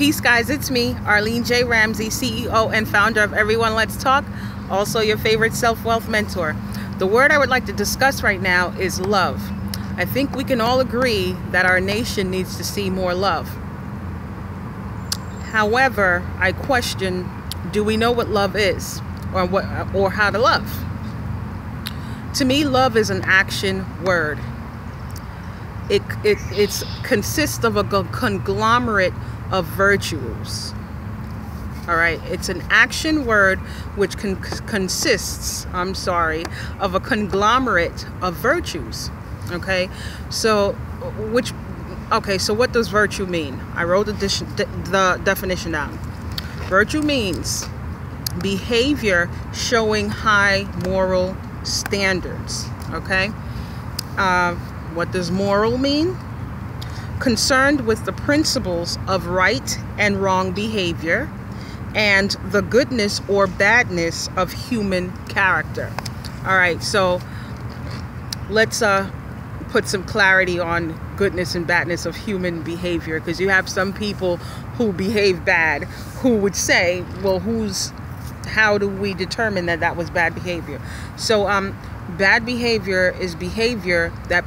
Peace, guys. It's me, Arlene J. Ramsey, CEO and founder of Everyone Let's Talk, also your favorite self-wealth mentor. The word I would like to discuss right now is love. I think we can all agree that our nation needs to see more love. However, I question, do we know what love is or how to love? To me, love is an action word. It consists of a conglomerate of virtues. All right, it's an action word which consists of a conglomerate of virtues. Okay, so what does virtue mean? I wrote the definition down. Virtue means behavior showing high moral standards. Okay, what does moral mean? Concerned with the principles of right and wrong behavior and the goodness or badness of human character. All right, so let's put some clarity on goodness and badness of human behavior, because you have some people who behave bad who would say, well, how do we determine that was bad behavior? So bad behavior is behavior that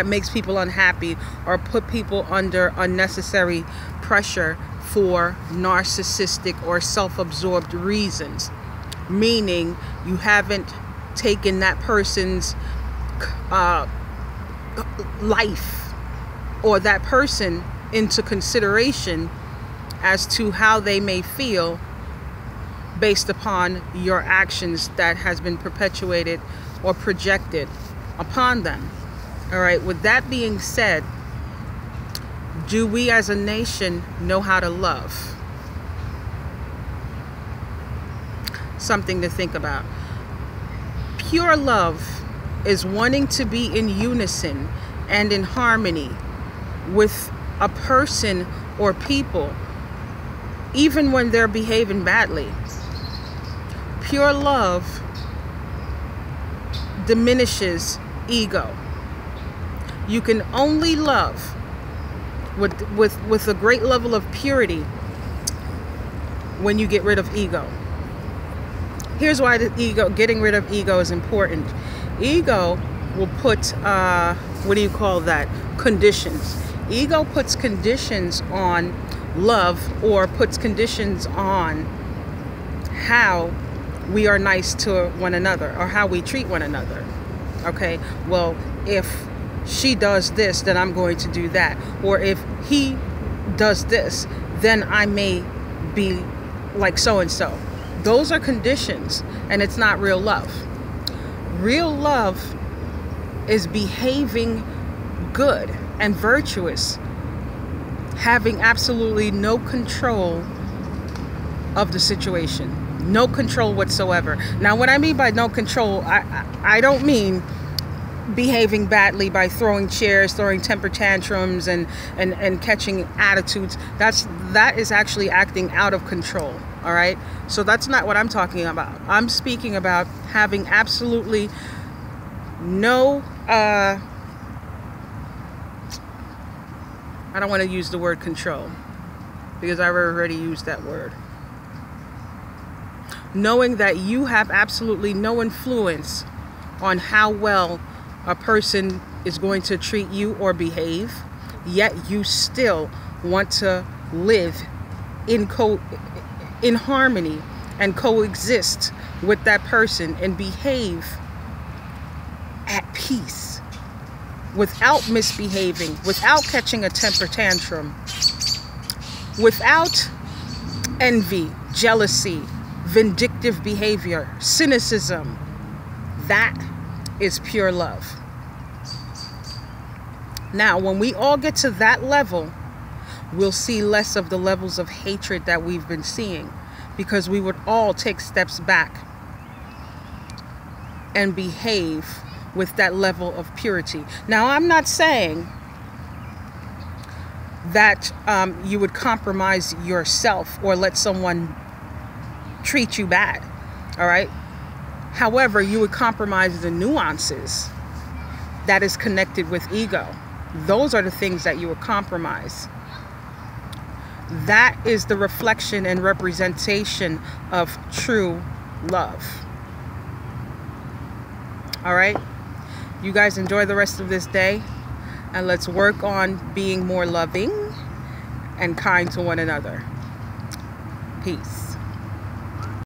makes people unhappy or put people under unnecessary pressure for narcissistic or self-absorbed reasons, meaning you haven't taken that person's life or that person into consideration as to how they may feel based upon your actions that has been perpetuated or projected upon them. All right, with that being said, do we as a nation know how to love? Something to think about. Pure love is wanting to be in unison and in harmony with a person or people, even when they're behaving badly. Pure love diminishes ego. You can only love with a great level of purity when you get rid of ego. Here's why getting rid of ego is important. Ego will put, conditions. Ego puts conditions on love, or puts conditions on how we are nice to one another or how we treat one another. Okay, well, if she does this, then I'm going to do that. Or if he does this, then I may be like so-and-so. Those are conditions, and it's not real love. Real love is behaving good and virtuous, having absolutely no control of the situation. No control whatsoever. Now, what I mean by no control, I don't mean behaving badly by throwing chairs, throwing temper tantrums, and catching attitudes. That is actually acting out of control. All right, so that's not what I'm talking about. I'm speaking about having absolutely no I don't want to use the word control because I've already used that word. Knowing that you have absolutely no influence on how well a person is going to treat you or behave, yet you still want to live in harmony and coexist with that person and behave at peace without misbehaving, without catching a temper tantrum, without envy, jealousy, vindictive behavior, cynicism. That is pure love. Now, when we all get to that level, we'll see less of the levels of hatred that we've been seeing, because we would all take steps back and behave with that level of purity. Now, I'm not saying that you would compromise yourself or let someone treat you bad. All right. However, you would compromise the nuances that is connected with ego. Those are the things that you would compromise. That is the reflection and representation of true love. All right? You guys enjoy the rest of this day, and let's work on being more loving and kind to one another. Peace.